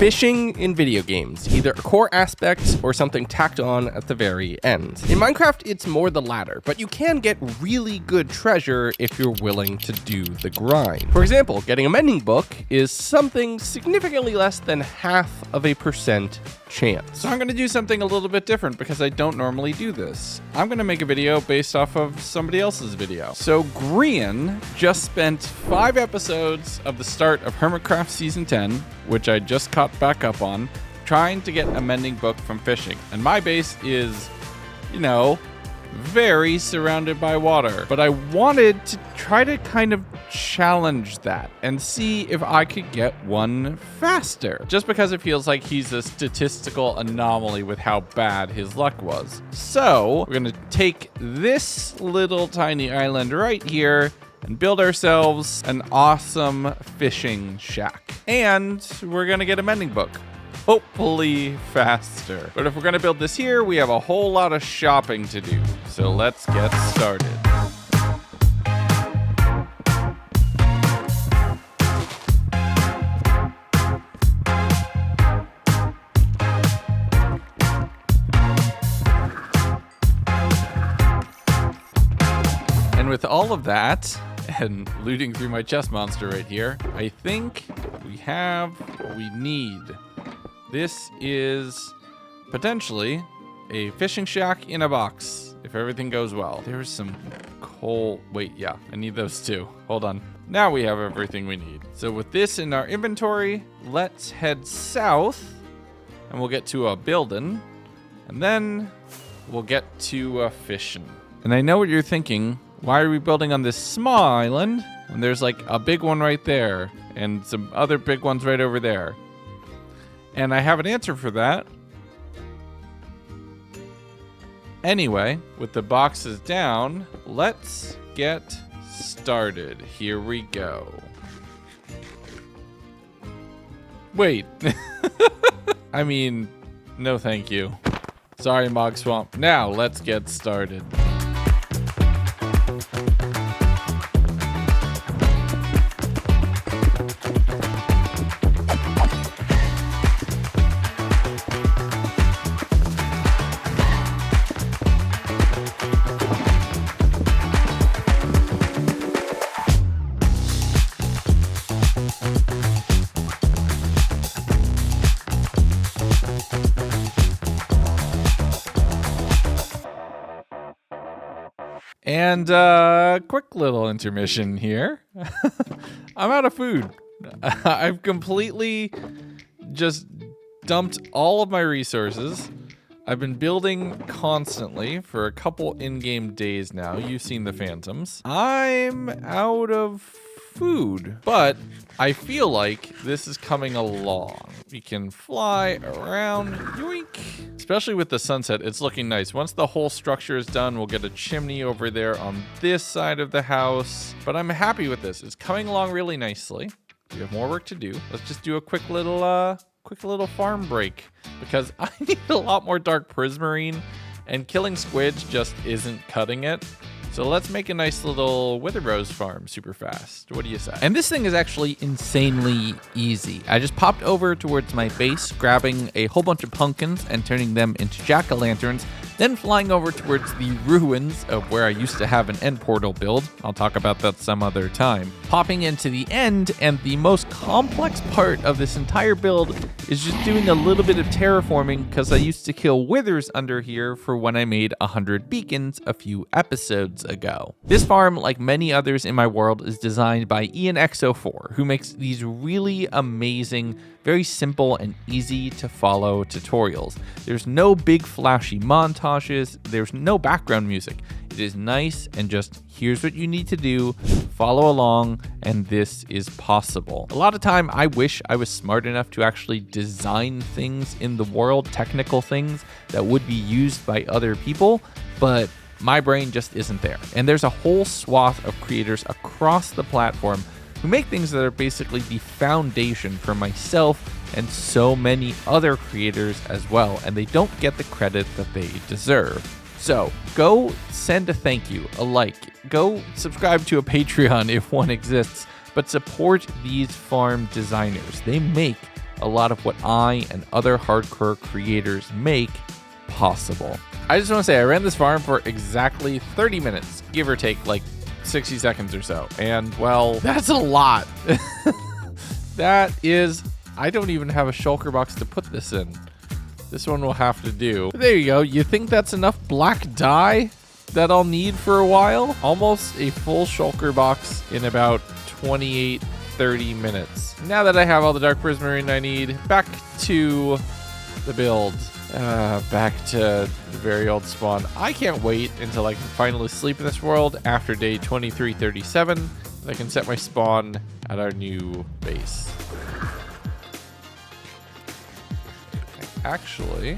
Fishing in video games, either a core aspect or something tacked on at the very end. In Minecraft, it's more the latter, but you can get really good treasure if you're willing to do the grind. For example, getting a mending book is something significantly less than 0.5% chance. So I'm going to do something a little bit different because I don't normally do this. I'm going to make a video based off of somebody else's video. So Grian just spent 5 episodes of the start of Hermitcraft Season 10, which I just caught back up on, trying to get a mending book from fishing. And my base is, very surrounded by water. But I wanted to try to kind of challenge that and see if I could get one faster. Just because it feels like he's a statistical anomaly with how bad his luck was. So we're gonna take this little tiny island right here and build ourselves an awesome fishing shack. And we're gonna get a mending book. Hopefully faster. But if we're gonna build this here, we have a whole lot of shopping to do. So let's get started. And with all of that, and looting through my chest monster right here, I think we have what we need. This is potentially a fishing shack in a box, if everything goes well. There's some coal. Wait, yeah, I need those too. Hold on. Now we have everything we need. So with this in our inventory, let's head south and we'll get to a building and then we'll get to fishing. And I know what you're thinking. Why are we building on this small island when there's like a big one right there and some other big ones right over there? And I have an answer for that. Anyway, with the boxes down, let's get started. Here we go. Wait. I mean, no thank you. Sorry, Mogswamp. Now, let's get started. And quick little intermission here. I'm out of food. I've completely just dumped all of my resources. I've been building constantly for a couple in-game days now. You've seen the phantoms. I'm out of food, but I feel like this is coming along. We can fly around, yoink. Especially with the sunset, it's looking nice. Once the whole structure is done, we'll get a chimney over there on this side of the house. But I'm happy with this. It's coming along really nicely. We have more work to do. Let's just do a quick little farm break because I need a lot more dark prismarine and killing squids just isn't cutting it. So let's make a nice little wither rose farm super fast. What do you say? And this thing is actually insanely easy. I just popped over towards my base, grabbing a whole bunch of pumpkins and turning them into jack-o'-lanterns, then flying over towards the ruins of where I used to have an end portal build. I'll talk about that some other time. Popping into the end, and the most complex part of this entire build is just doing a little bit of terraforming because I used to kill withers under here for when I made 100 beacons a few episodes ago. This farm, like many others in my world, is designed by IanX04, who makes these really amazing, very simple and easy to follow tutorials. There's no big flashy montages, there's no background music. It is nice and just here's what you need to do, follow along, and this is possible. A lot of time I wish I was smart enough to actually design things in the world, technical things that would be used by other people, but my brain just isn't there. And there's a whole swath of creators across the platform who make things that are basically the foundation for myself and so many other creators as well, and they don't get the credit that they deserve. So go send a thank you, a like, go subscribe to a Patreon if one exists, but support these farm designers. They make a lot of what I and other hardcore creators make possible. I just want to say I ran this farm for exactly 30 minutes, give or take like 60 seconds or so. And, well, that's a lot. That is... I don't even have a shulker box to put this in. This one will have to do. There you go. You think that's enough black dye that I'll need for a while? Almost a full shulker box in about 28, 30 minutes. Now that I have all the dark prismarine I need, back to the build. Back to the very old spawn. I can't wait until I can finally sleep in this world after day 2337. I can set my spawn at our new base. Actually,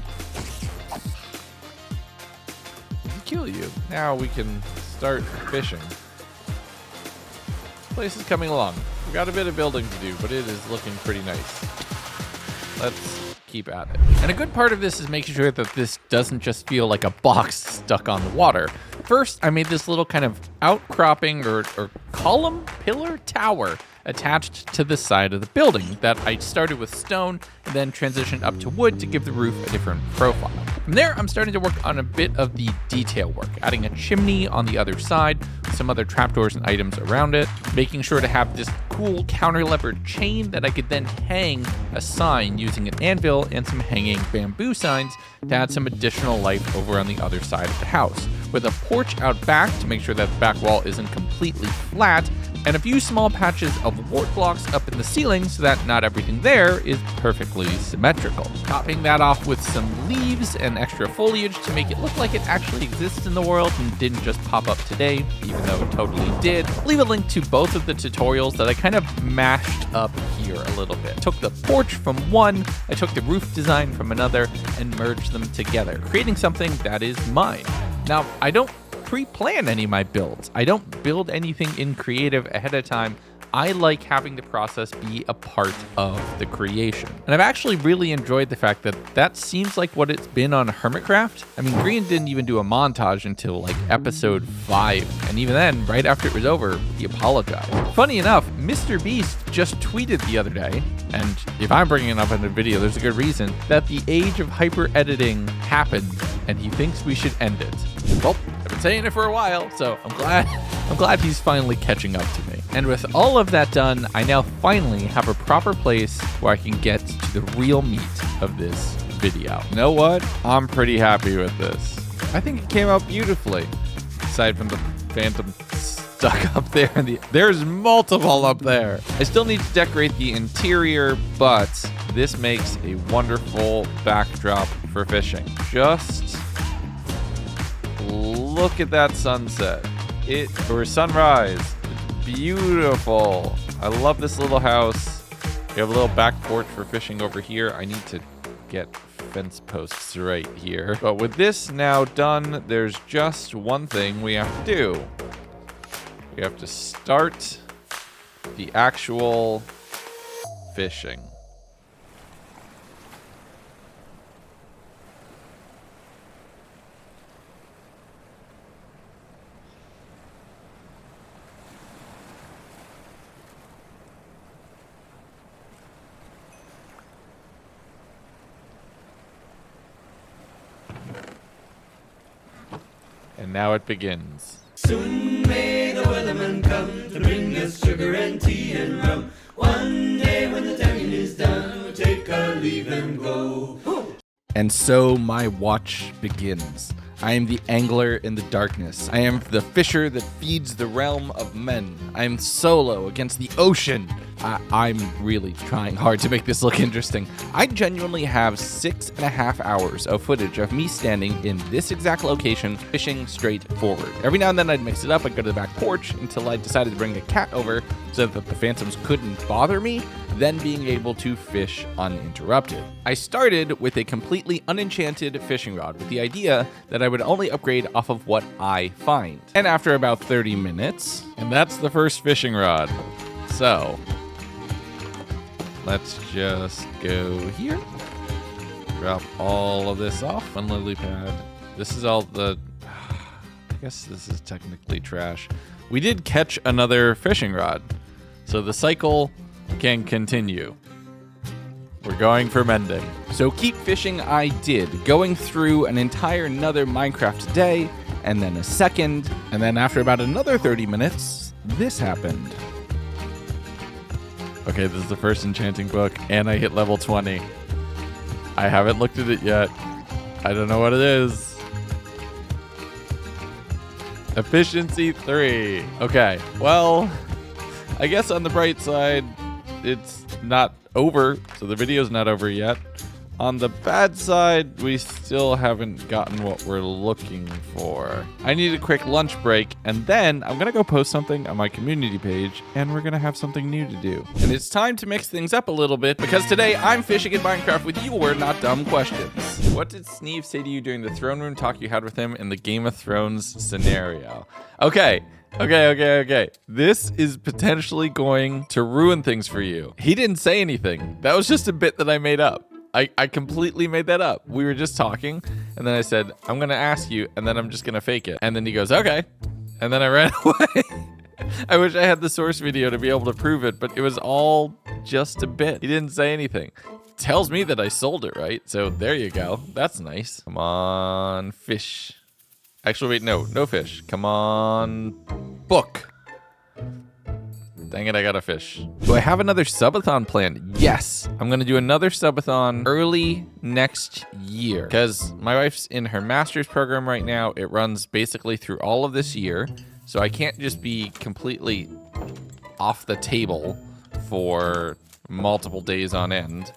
kill you. Now we can start fishing. This place is coming along. We've got a bit of building to do, but it is looking pretty nice. Let's keep at it. And a good part of this is making sure that this doesn't just feel like a box stuck on the water. First, I made this little kind of outcropping or column, pillar, tower attached to the side of the building that I started with stone and then transitioned up to wood to give the roof a different profile. From there, I'm starting to work on a bit of the detail work, adding a chimney on the other side, some other trapdoors and items around it, making sure to have this cool counter-levered chain that I could then hang a sign using an anvil and some hanging bamboo signs to add some additional life over on the other side of the house, with a porch out back to make sure that the back wall isn't completely flat, and a few small patches of wart blocks up in the ceiling so that not everything there is perfectly symmetrical. Topping that off with some leaves and extra foliage to make it look like it actually exists in the world and didn't just pop up today, even though it totally did. Leave a link to both of the tutorials that I kind of mashed up here a little bit. Took the porch from one, I took the roof design from another, and merged them together, creating something that is mine. Now, I don't pre-plan any of my builds. I don't build anything in creative ahead of time. I like having the process be a part of the creation. And I've actually really enjoyed the fact that that seems like what it's been on Hermitcraft. I mean, Green didn't even do a montage until like episode 5. And even then, right after it was over, he apologized. Funny enough, Mr. Beast just tweeted the other day, and if I'm bringing it up in a video, there's a good reason, that the age of hyper editing happened and he thinks we should end it. Well, I've been saying it for a while, so I'm glad he's finally catching up to me. And with all of that done, I now finally have a proper place where I can get to the real meat of this video. You know what? I'm pretty happy with this. I think it came out beautifully. Aside from the phantom stuck up there, and there's multiple up there. I still need to decorate the interior, but this makes a wonderful backdrop for fishing. Just look at that sunset. Or sunrise. It's beautiful. I love this little house. We have a little back porch for fishing over here. I need to get fence posts right here. But with this now done, there's just one thing we have to do. We have to start the actual fishing. And now it begins. Soon may the weatherman come to bring us sugar and tea and rum. One day when the tanning is done, we'll take our leave and go. And so my watch begins. I am the angler in the darkness. I am the fisher that feeds the realm of men. I am solo against the ocean. I'm really trying hard to make this look interesting. I genuinely have 6.5 hours of footage of me standing in this exact location, fishing straight forward. Every now and then I'd mix it up. I'd go to the back porch until I decided to bring a cat over so that the phantoms couldn't bother me, then being able to fish uninterrupted. I started with a completely unenchanted fishing rod with the idea that I would only upgrade off of what I find. And after about 30 minutes, And that's the first fishing rod. So, let's just go here. Drop all of this off. One lily pad. This is all the... I guess this is technically trash. We did catch another fishing rod, so the cycle can continue. We're going for mending. So keep fishing I did, going through an entire another Minecraft day, and then a second, and then after about another 30 minutes, this happened. Okay, this is the first enchanting book, and I hit level 20. I haven't looked at it yet. I don't know what it is. Efficiency 3. Okay, well, I guess on the bright side, it's not over, so the video's not over yet. On the bad side, we still haven't gotten what we're looking for. I need a quick lunch break, and then I'm gonna go post something on my community page, and we're gonna have something new to do. And it's time to mix things up a little bit, because today I'm fishing in Minecraft with your not dumb questions. What did Sneeve say to you during the throne room talk you had with him in the Game of Thrones scenario? Okay. This is potentially going to ruin things for you. He didn't say anything. That was just a bit that I made up. I completely made that up. We were just talking, and then I said, I'm going to ask you, and then I'm just going to fake it. And then he goes, okay. And then I ran away. I wish I had the source video to be able to prove it, but it was all just a bit. He didn't say anything. Tells me that I sold it, right? So there you go. That's nice. Come on, fish. Actually, wait, no fish. Come on, book. Dang it, I got a fish. Do I have another subathon planned? Yes. I'm going to do another subathon early next year, Because my wife's in her master's program right now. It runs basically through all of this year. So I can't just be completely off the table for multiple days on end.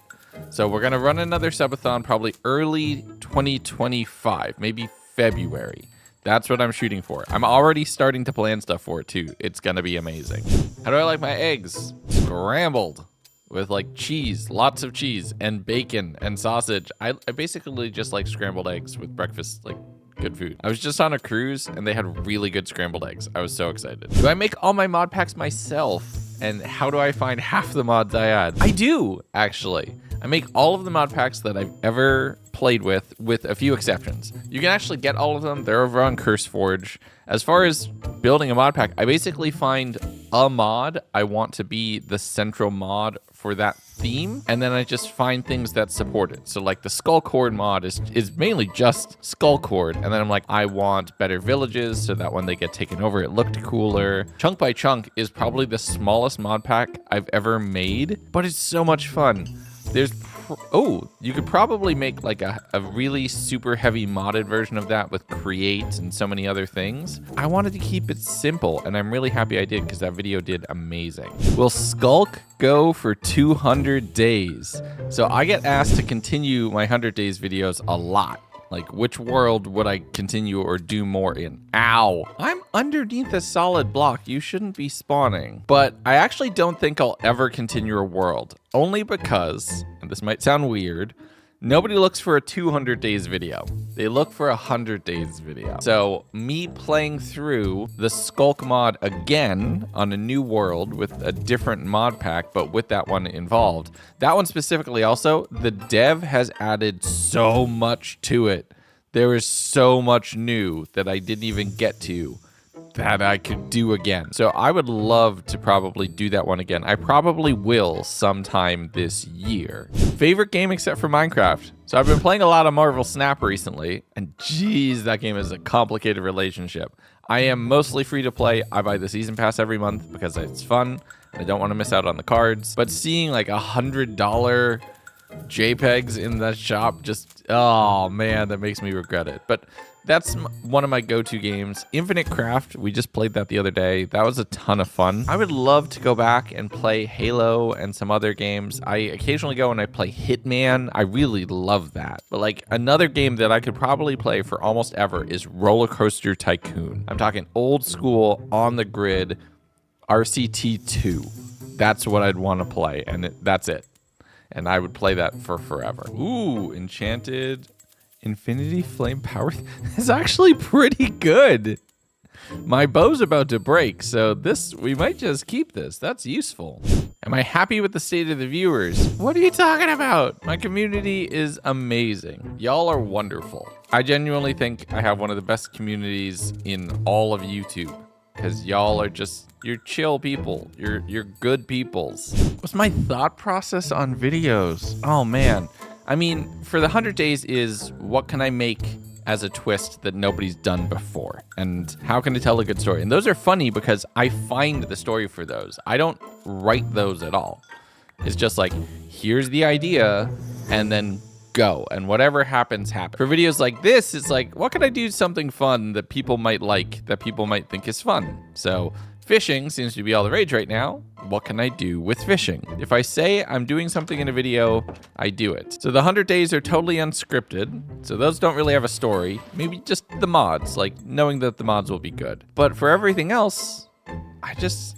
So we're going to run another subathon probably early 2025, maybe February. That's what I'm shooting for. I'm already starting to plan stuff for it too. It's gonna be amazing. How do I like my eggs? Scrambled with like cheese, lots of cheese and bacon and sausage. I basically just like scrambled eggs with breakfast, like good food. I was just on a cruise and they had really good scrambled eggs. I was so excited. Do I make all my mod packs myself? And how do I find half the mods I add? I do, actually. I make all of the mod packs that I've ever played with a few exceptions. You can actually get all of them. They're over on CurseForge. As far as building a mod pack, I basically find a mod I want to be the central mod for that theme, and then I just find things that support it. So like the Skull Cord mod is mainly just Skull Cord, and then I'm like, I want better villages so that when they get taken over, it looked cooler. Chunk by Chunk is probably the smallest mod pack I've ever made, but it's so much fun. You could probably make like a really super heavy modded version of that with Create and so many other things. I wanted to keep it simple, and I'm really happy I did because that video did amazing. Will Skulk go for 200 days? So I get asked to continue my 100 days videos a lot. Like, which world would I continue or do more in? Ow! I'm underneath a solid block. You shouldn't be spawning. But I actually don't think I'll ever continue a world. Only because, and this might sound weird, nobody looks for a 200 days video. They look for a 100 days video. So me playing through the Skulk mod again on a new world with a different mod pack, but with that one involved. That one specifically also, the dev has added so much to it. There is so much new that I didn't even get to that I could do again. So I would love to probably do that one again. I probably will sometime this year. Favorite game except for Minecraft. So I've been playing a lot of Marvel Snap recently, and geez, that game is a complicated relationship. I am mostly free to play. I buy the season pass every month because it's fun. I don't want to miss out on the cards. But seeing like $100 JPEGs in that shop just, oh man, that makes me regret it. But that's one of my go-to games. Infinite Craft, we just played that the other day. That was a ton of fun. I would love to go back and play Halo and some other games. I occasionally go and I play Hitman. I really love that. But like another game that I could probably play for almost ever is Roller Coaster Tycoon. I'm talking old school, on the grid, RCT2. That's what I'd want to play, and that's it. And I would play that for forever. Ooh, Enchanted Infinity Flame Power. It's actually pretty good. My bow's about to break, so we might just keep this. That's useful. Am I happy with the state of the viewers? What are you talking about? My community is amazing. Y'all are wonderful. I genuinely think I have one of the best communities in all of YouTube. because y'all are just, you're chill people. You're good peoples. What's my thought process on videos? Oh man. I mean, for the 100 days is what can I make as a twist that nobody's done before? And how can I tell a good story? And those are funny because I find the story for those. I don't write those at all. It's just like, here's the idea, and then go. And whatever happens, happens. For videos like this, it's like, what can I do something fun that people might like, that people might think is fun? So fishing seems to be all the rage right now. What can I do with fishing? If I say I'm doing something in a video, I do it. So the 100 days are totally unscripted. So those don't really have a story. Maybe just the mods, like knowing that the mods will be good. But for everything else, I just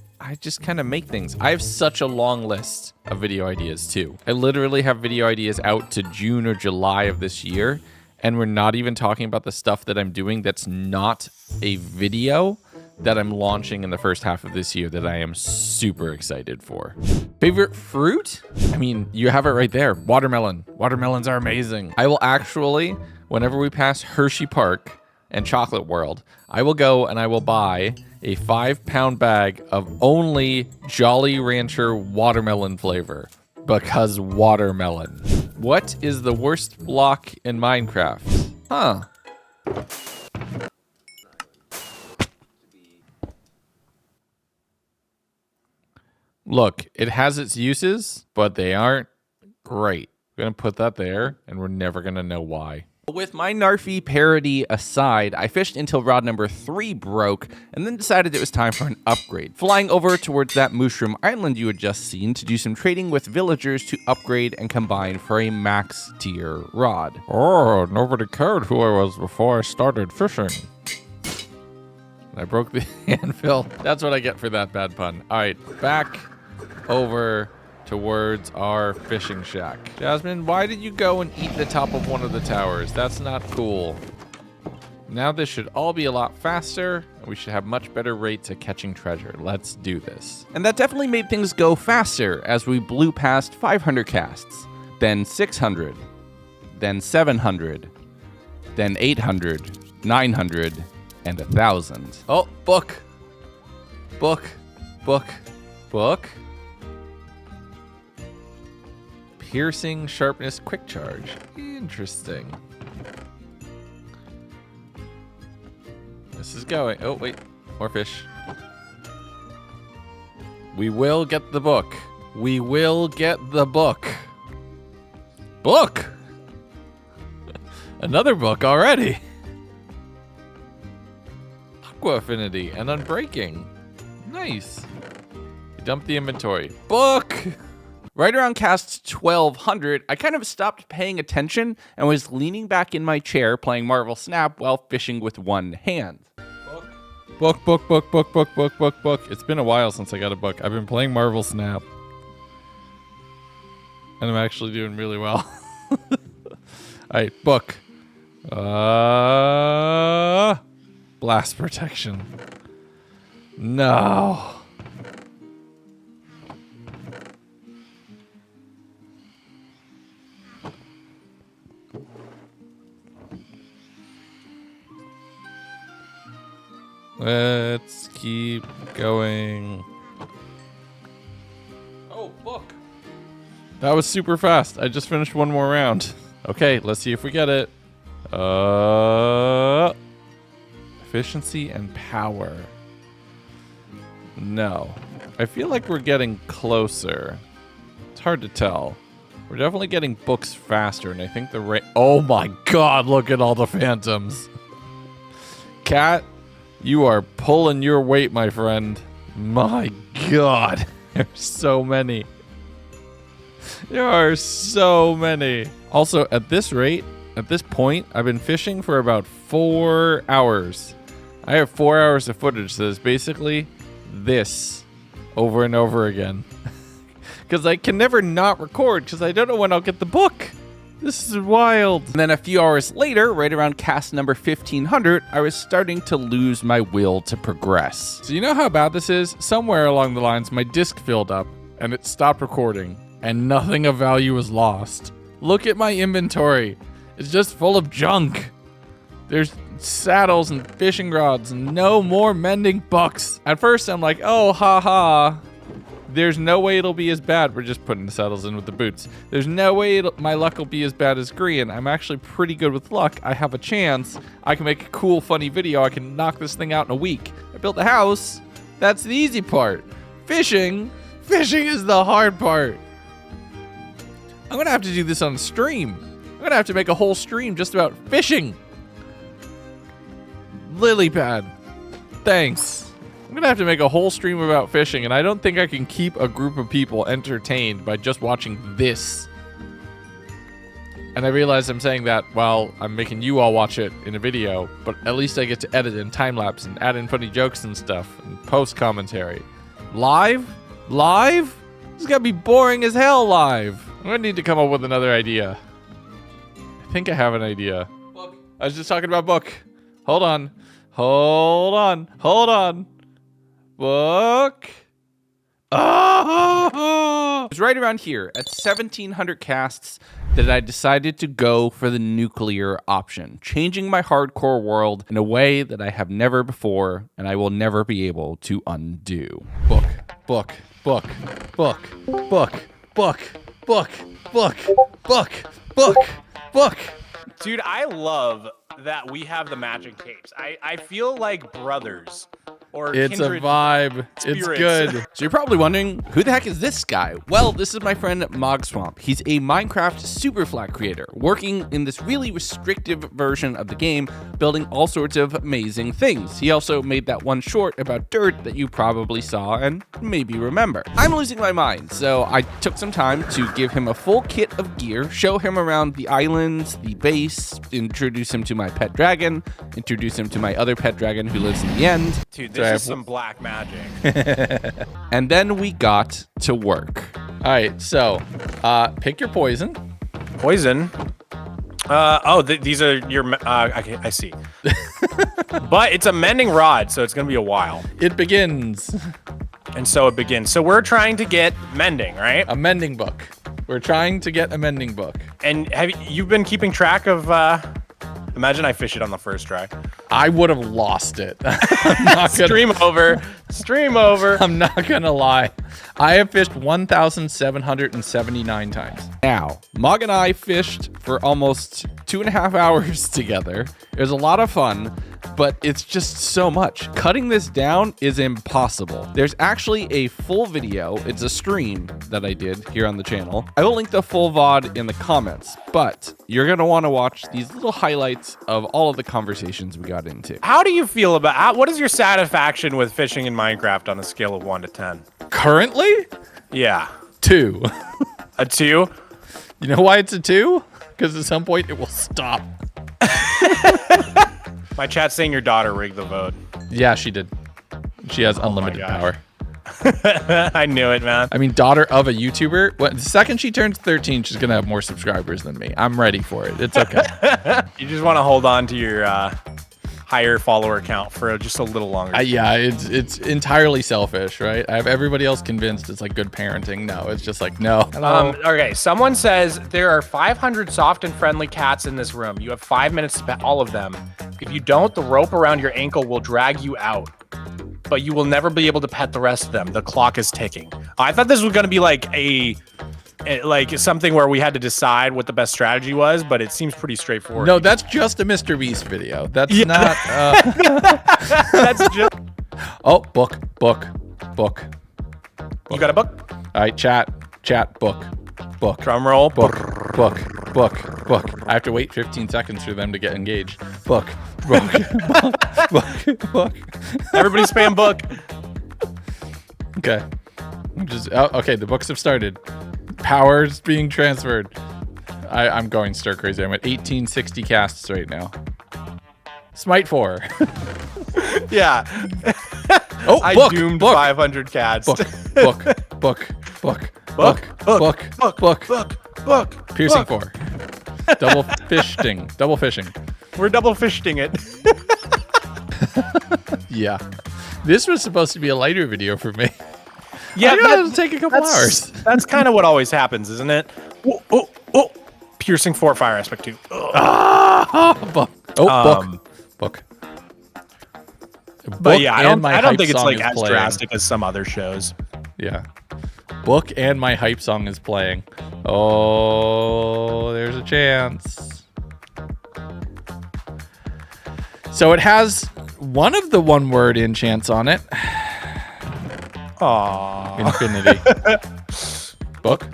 kind of make things. I have such a long list of video ideas too. I literally have video ideas out to June or July of this year. And we're not even talking about the stuff that I'm doing that's not a video that I'm launching in the first half of this year that I am super excited for. Favorite fruit? I mean, you have it right there. Watermelon. Watermelons are amazing. I will actually, whenever we pass Hershey Park and Chocolate World, I will go and I will buy a 5-pound bag of only Jolly Rancher watermelon flavor, because watermelon. What is the worst block in Minecraft? Huh. Look, it has its uses, but they aren't great. We're going to put that there, and we're never going to know why. With my Narfy parody aside, I fished until rod number 3 broke, and then decided it was time for an upgrade. Flying over towards that mushroom island you had just seen to do some trading with villagers to upgrade and combine for a max tier rod. Oh, nobody cared who I was before I started fishing. I broke the anvil. That's what I get for that bad pun. All right, back over towards our fishing shack. Jasmine, why did you go and eat the top of one of the towers? That's not cool. Now this should all be a lot faster, and we should have much better rates at catching treasure. Let's do this. And that definitely made things go faster as we blew past 500 casts, then 600, then 700, then 800, 900, and 1,000. Oh, book. Book. Book. Book. Piercing sharpness quick charge. Interesting. This is going. Oh, wait. More fish. We will get the book. We will get the book. Book! Another book already. Aqua affinity and unbreaking. Nice. We dump the inventory. Book! Right around cast 1200, I kind of stopped paying attention and was leaning back in my chair playing Marvel Snap while fishing with one hand. Book, book, book, book, book, book, book, book. It's been a while since I got a book. I've been playing Marvel Snap. And I'm actually doing really well. Alright, book. Blast protection. No. Let's keep going. Oh, book. That was super fast. I just finished one more round. Okay, let's see if we get it. Efficiency and power. No. I feel like we're getting closer. It's hard to tell. We're definitely getting books faster, and I think the rate... Oh my god, look at all the phantoms. Cat, you are pulling your weight, my friend. My god. There's so many. There are so many. Also, at this rate, at this point, I've been fishing for about 4 hours. I have 4 hours of footage that is basically this over and over again. Because I can never not record because I don't know when I'll get the book. This is wild. And then a few hours later, right around cast number 1500, I was starting to lose my will to progress. So you know how bad this is? Somewhere along the lines, my disk filled up and it stopped recording and nothing of value was lost. Look at my inventory. It's just full of junk. There's saddles and fishing rods and no more mending books. At first, I'm like, oh, haha. There's no way it'll be as bad. We're just putting the saddles in with the boots. There's no way my luck will be as bad as Grian. I'm actually pretty good with luck. I have a chance. I can make a cool, funny video. I can knock this thing out in a week. I built a house. That's the easy part. Fishing is the hard part. I'm gonna have to do this on stream. I'm gonna have to make a whole stream just about fishing. Lily pad. Thanks. I'm gonna have to make a whole stream about fishing, and I don't think I can keep a group of people entertained by just watching this. And I realize I'm saying that while I'm making you all watch it in a video, but at least I get to edit and time-lapse and add in funny jokes and stuff and post commentary. Live? Live? This is gonna be boring as hell live. I'm gonna need to come up with another idea. I think I have an idea. Book. I was just talking about book. Hold on. Book. Oh! It was right around here at 1,700 casts that I decided to go for the nuclear option, changing my hardcore world in a way that I have never before and I will never be able to undo. Book, book, book, book, book, book, book, book, book, book, book. Dude, I love that we have the magic tapes. I feel like brothers. Or it's a vibe. Spirits. It's good. So you're probably wondering, who the heck is this guy? Well, this is my friend Mogswamp. He's a Minecraft superflat creator, working in this really restrictive version of the game, building all sorts of amazing things. He also made that one short about dirt that you probably saw and maybe remember. I'm losing my mind, so I took some time to give him a full kit of gear, show him around the islands, the base, introduce him to my pet dragon, introduce him to my other pet dragon who lives in the end. Dude, this is some black magic. And then we got to work. All right, so pick your poison. Poison? These are your... I see. But it's a mending rod, so it's going to be a while. It begins. And so it begins. So we're trying to get mending, right? A mending book. We're trying to get a mending book. And you've been keeping track of... Imagine I fish it on the first try. I would have lost it. I'm not gonna, Stream over. Stream over. I'm not going to lie. I have fished 1,779 times. Now, Mog and I fished for almost 2.5 hours together. It was a lot of fun, but it's just so much. Cutting this down is impossible. There's actually a full video. It's a stream that I did here on the channel. I will link the full VOD in the comments, but you're going to want to watch these little highlights of all of the conversations we got into. How do you feel about... what is your satisfaction with fishing in Minecraft on a scale of 1 to 10? Currently? Yeah. 2. A 2? You know why it's a 2? Because at some point it will stop. My chat's saying your daughter rigged the vote. Yeah, she did. She has unlimited power. I knew it, man. I mean, daughter of a YouTuber. The second she turns 13, she's going to have more subscribers than me. I'm ready for it. It's okay. You just want to hold on to your higher follower count for just a little longer. Yeah, it's entirely selfish, right? I have everybody else convinced it's like good parenting. No, it's just like, no. Okay, someone says there are 500 soft and friendly cats in this room. You have 5 minutes to pet all of them. If you don't, the rope around your ankle will drag you out. But you will never be able to pet the rest of them. The clock is ticking. I thought this was going to be like like something where we had to decide what the best strategy was, but it seems pretty straightforward. No, that's just a Mr. Beast video. That's not... That's just... Oh, book. You got a book? All right, chat, book. Drum roll. Book. I have to wait 15 seconds for them to get engaged. Book. Everybody spam book. Okay. Okay, the books have started. Power's being transferred. I'm going stir crazy. I'm at 1860 casts right now. Smite 4. Yeah. Oh, I book, doomed book. 500 cats. Book. Piercing 4. Double fishing. We're double fishing it. Yeah. This was supposed to be a lighter video for me. Yeah, that'll take a couple hours. That's kind of what always happens, isn't it? Oh. Piercing 4, fire aspect 2. Book. Book. But yeah, I don't hype think it's song like is as playing. drastic as some other shows. Yeah. Book and my hype song is playing. Oh, there's a chance. So it has one of the one-word enchants on it. Aww. Infinity. Book.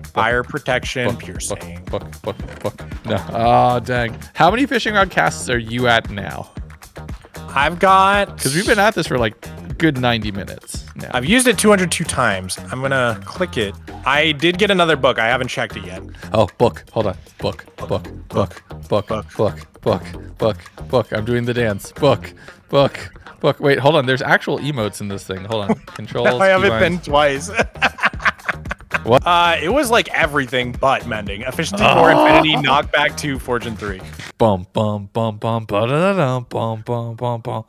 Fire protection, Book. piercing. Book. No. Oh, dang. How many fishing rod casts are you at now? I've got... Because we've been at this for like good 90 minutes now. I've used it 202 times. I'm going to click it. I did get another book. I haven't checked it yet. Oh, book. Hold on. Book. I'm doing the dance. Book. Wait, hold on. There's actual emotes in this thing. Hold on. Controls. I haven't keybinds. been twice. What? It was like everything but mending. Efficiency 4, Infinity, Knockback 2, Fortune 3. Bum, ba-da-da-dum, bum.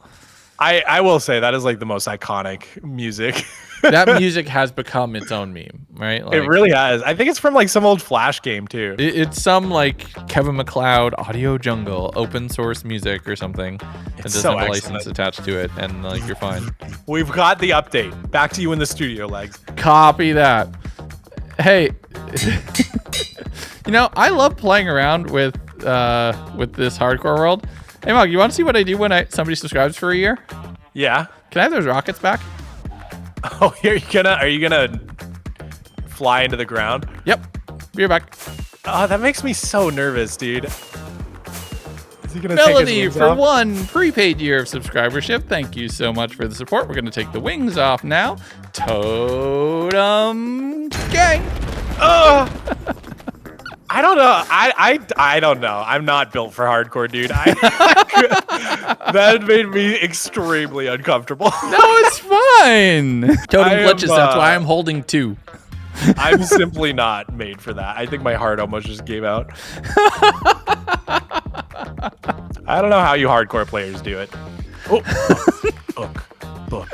I will say that is like the most iconic music. That music has become its own meme, right? Like, It really has. I think it's from like some old Flash game too. It's some like Kevin MacLeod Audio Jungle open source music or something that doesn't so have a excellent. license attached to it, and like you're fine. We've got the update. Back to you in the studio, Legs. Copy that. Hey, you know, I love playing around with this hardcore world. Hey, Mog, you want to see what I do when somebody subscribes for a year? Yeah. Can I have those rockets back? Oh, are you gonna fly into the ground? Yep. Be right back. Oh, that makes me so nervous, dude. Is he gonna Melody, take his wings for off? 1 prepaid year of subscribership, thank you so much for the support. We're going to take the wings off now. Totem gang. I don't know. I don't know. I'm not built for hardcore, dude. That made me extremely uncomfortable. No, it's fine. Totem I am, glitches, that's why I'm holding 2. I'm simply not made for that. I think my heart almost just gave out. I don't know how you hardcore players do it. Oh, book.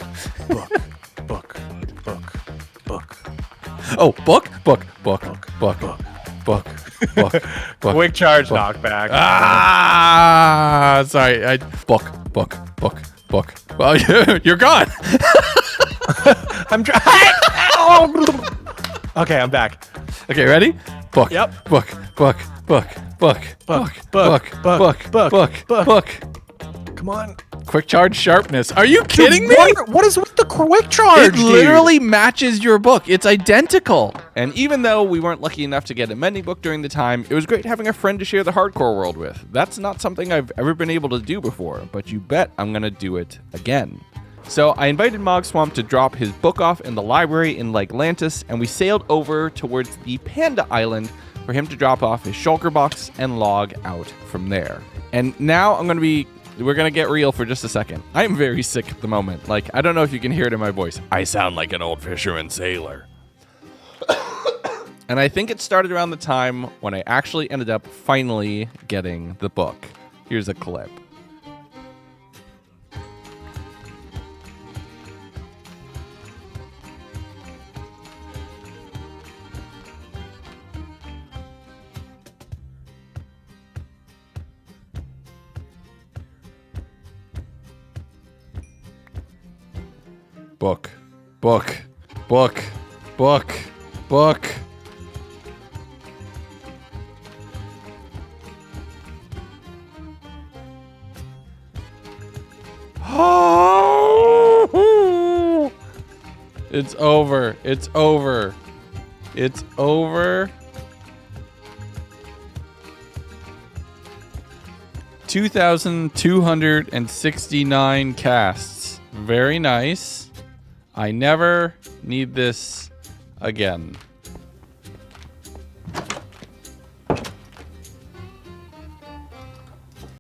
Oh, book. Quick charge knockback. Ah, sorry. Book. Well, you're gone. I'm trying. Okay, I'm back. Okay, ready? Book. Yep. Book. Come on. Quick charge sharpness. Are you kidding me? What is with the quick charge, It literally matches your book. It's identical. And even though we weren't lucky enough to get a mending book during the time, it was great having a friend to share the hardcore world with. That's not something I've ever been able to do before, but you bet I'm gonna do it again. So I invited Mogswamp to drop his book off in the library in Atlantis, and we sailed over towards the Panda Island for him to drop off his shulker box and log out from there. And now we're gonna get real for just a second. I am very sick at the moment. Like, I don't know if you can hear it in my voice. I sound like an old fisherman sailor. And I think it started around the time when I actually ended up finally getting the book. Here's a clip. Book. It's over. It's over. 2,269 casts. Very nice. I never need this again.